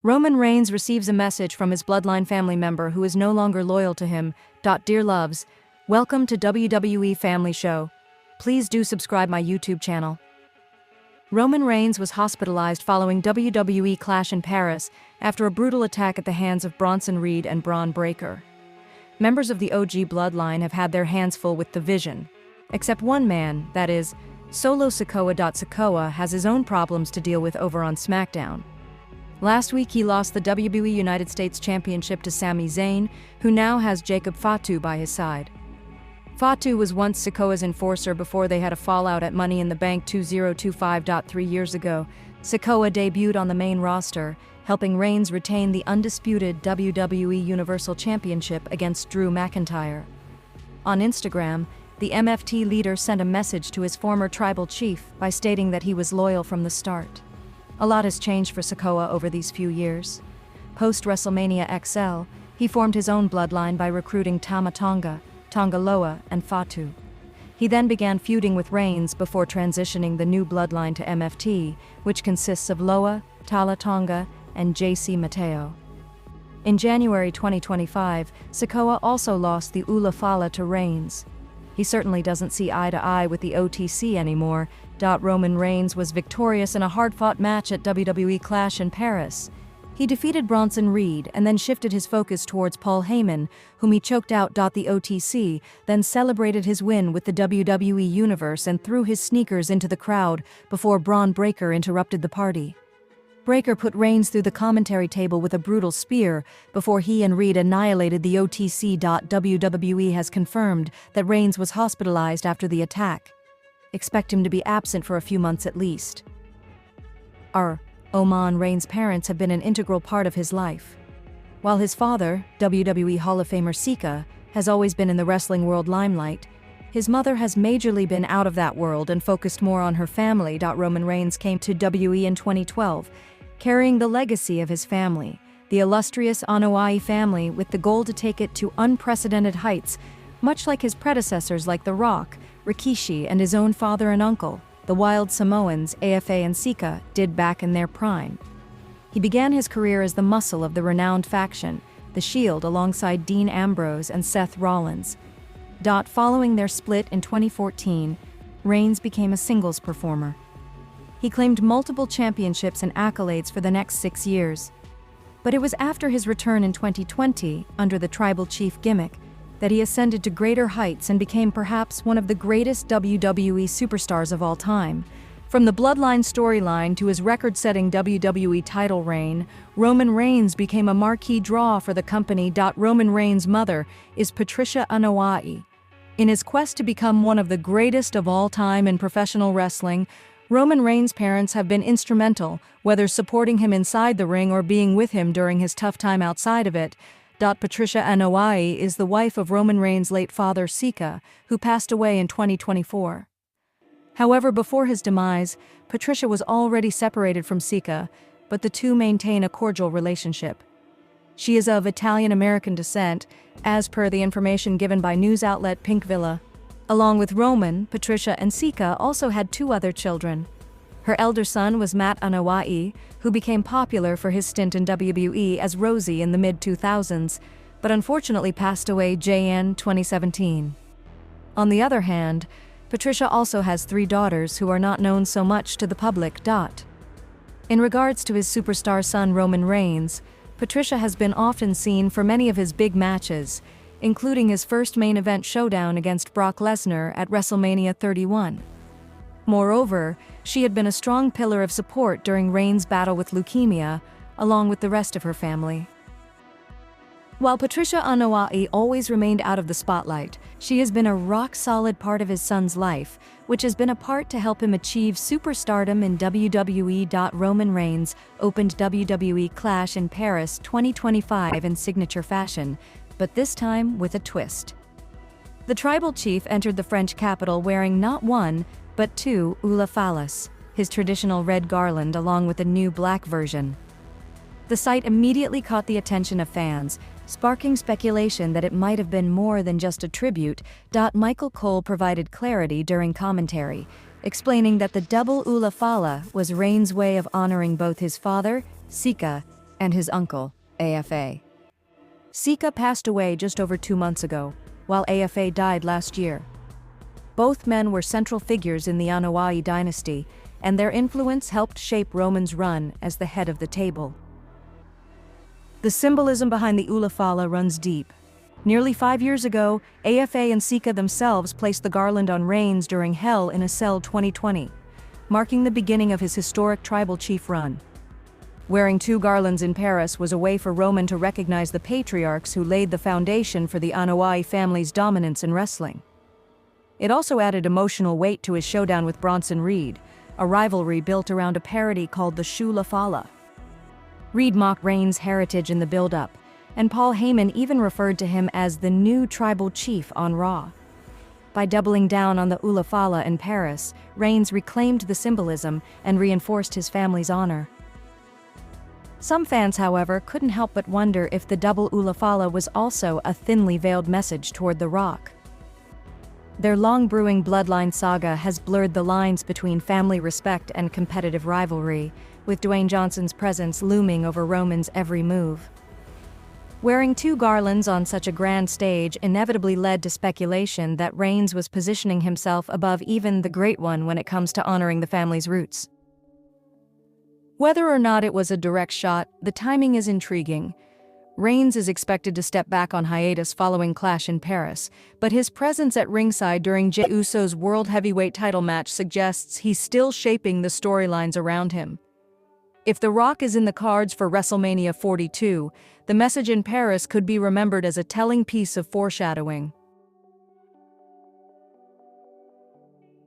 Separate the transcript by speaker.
Speaker 1: Roman Reigns receives a message from his Bloodline family member who is no longer loyal to him. Dear loves, welcome to WWE Family Show. Please do subscribe my YouTube channel. Roman Reigns was hospitalized following WWE Clash in Paris after a brutal attack at the hands of Bronson Reed and Braun Breaker. Members of the OG Bloodline have had their hands full with the Vision. Except one man, that is, Solo Sikoa. Sikoa has his own problems to deal with over on SmackDown. Last week he lost the WWE United States Championship to Sami Zayn, who now has Jacob Fatu by his side. Fatu was once Sikoa's enforcer before they had a fallout at Money in the Bank 2025. 3 years ago, Sikoa debuted on the main roster, helping Reigns retain the undisputed WWE Universal Championship against Drew McIntyre. On Instagram, the MFT leader sent a message to his former tribal chief by stating that he was loyal from the start. A lot has changed for Sikoa over these few years. Post-WrestleMania XL, he formed his own bloodline by recruiting Tama Tonga, Tongaloa, and Fatu. He then began feuding with Reigns before transitioning the new bloodline to MFT, which consists of Loa, Tala Tonga, and JC Mateo. In January 2025, Sikoa also lost the Ula Fala to Reigns. He certainly doesn't see eye to eye with the OTC anymore. Roman Reigns was victorious in a hard-fought match at WWE Clash in Paris. He defeated Bronson Reed and then shifted his focus towards Paul Heyman, whom he choked out. The OTC then celebrated his win with the WWE Universe and threw his sneakers into the crowd before Braun Breaker interrupted the party. Breaker put Reigns through the commentary table with a brutal spear before he and Reed annihilated the OTC. WWE has confirmed that Reigns was hospitalized after the attack. Expect him to be absent for a few months at least. Roman Reigns' parents have been an integral part of his life. While his father, WWE Hall of Famer Sika, has always been in the wrestling world limelight, his mother has majorly been out of that world and focused more on her family. Roman Reigns came to WWE in 2012, carrying the legacy of his family, the illustrious Anoa'i family, with the goal to take it to unprecedented heights, much like his predecessors like The Rock, Rikishi, and his own father and uncle, the Wild Samoans, AFA and Sika, did back in their prime. He began his career as the muscle of the renowned faction, The Shield, alongside Dean Ambrose and Seth Rollins. Following their split in 2014, Reigns became a singles performer. He claimed multiple championships and accolades for the next 6 years. But it was after his return in 2020, under the Tribal Chief gimmick, that he ascended to greater heights and became perhaps one of the greatest WWE superstars of all time. From the Bloodline storyline to his record-setting WWE title reign, Roman Reigns became a marquee draw for the company. Roman Reigns' mother is Patricia Anoa'i. In his quest to become one of the greatest of all time in professional wrestling, Roman Reigns' parents have been instrumental, whether supporting him inside the ring or being with him during his tough time outside of it. Patricia Anoa'i is the wife of Roman Reigns' late father Sika, who passed away in 2024. However, before his demise, Patricia was already separated from Sika, but the two maintain a cordial relationship. She is of Italian-American descent, as per the information given by news outlet Pink Villa. Along with Roman, Patricia and Sika also had 2 other children. Her elder son was Matt Anoa'i, who became popular for his stint in WWE as Rosie in the mid-2000s, but unfortunately passed away in 2017. On the other hand, Patricia also has 3 daughters who are not known so much to the public. In regards to his superstar son Roman Reigns, Patricia has been often seen for many of his big matches, including his first main event showdown against Brock Lesnar at WrestleMania 31. Moreover, she had been a strong pillar of support during Reigns' battle with leukemia, along with the rest of her family. While Patricia Anoa'i always remained out of the spotlight, she has been a rock-solid part of his son's life, which has been a part to help him achieve superstardom in WWE. Roman Reigns opened WWE Clash in Paris 2025 in signature fashion, but this time with a twist. The tribal chief entered the French capital wearing not 1, but 2 Ula Falas, his traditional red garland along with a new black version. The sight immediately caught the attention of fans, sparking speculation that it might have been more than just a tribute. Michael Cole provided clarity during commentary, explaining that the double Ula Fala was Reigns' way of honoring both his father, Sika, and his uncle, AFA. Sika passed away just over 2 months ago, while AFA died last year. Both men were central figures in the Anoa'i dynasty, and their influence helped shape Roman's run as the head of the table. The symbolism behind the Ulafala runs deep. Nearly 5 years ago, AFA and Sika themselves placed the garland on Reigns during Hell in a Cell 2020, marking the beginning of his historic tribal chief run. Wearing 2 garlands in Paris was a way for Roman to recognize the patriarchs who laid the foundation for the Anoa'i family's dominance in wrestling. It also added emotional weight to his showdown with Bronson Reed, a rivalry built around a parody called the Shu Lafala. Reed mocked Reigns' heritage in the build-up, and Paul Heyman even referred to him as the new tribal chief on Raw. By doubling down on the Ulafala in Paris, Reigns reclaimed the symbolism and reinforced his family's honor. Some fans, however, couldn't help but wonder if the double Ulafala was also a thinly veiled message toward The Rock. Their long-brewing Bloodline saga has blurred the lines between family respect and competitive rivalry, with Dwayne Johnson's presence looming over Roman's every move. Wearing 2 garlands on such a grand stage inevitably led to speculation that Reigns was positioning himself above even the Great One when it comes to honoring the family's roots. Whether or not it was a direct shot, the timing is intriguing. Reigns is expected to step back on hiatus following Clash in Paris, but his presence at ringside during Jey Uso's World Heavyweight title match suggests he's still shaping the storylines around him. If The Rock is in the cards for WrestleMania 42, the message in Paris could be remembered as a telling piece of foreshadowing.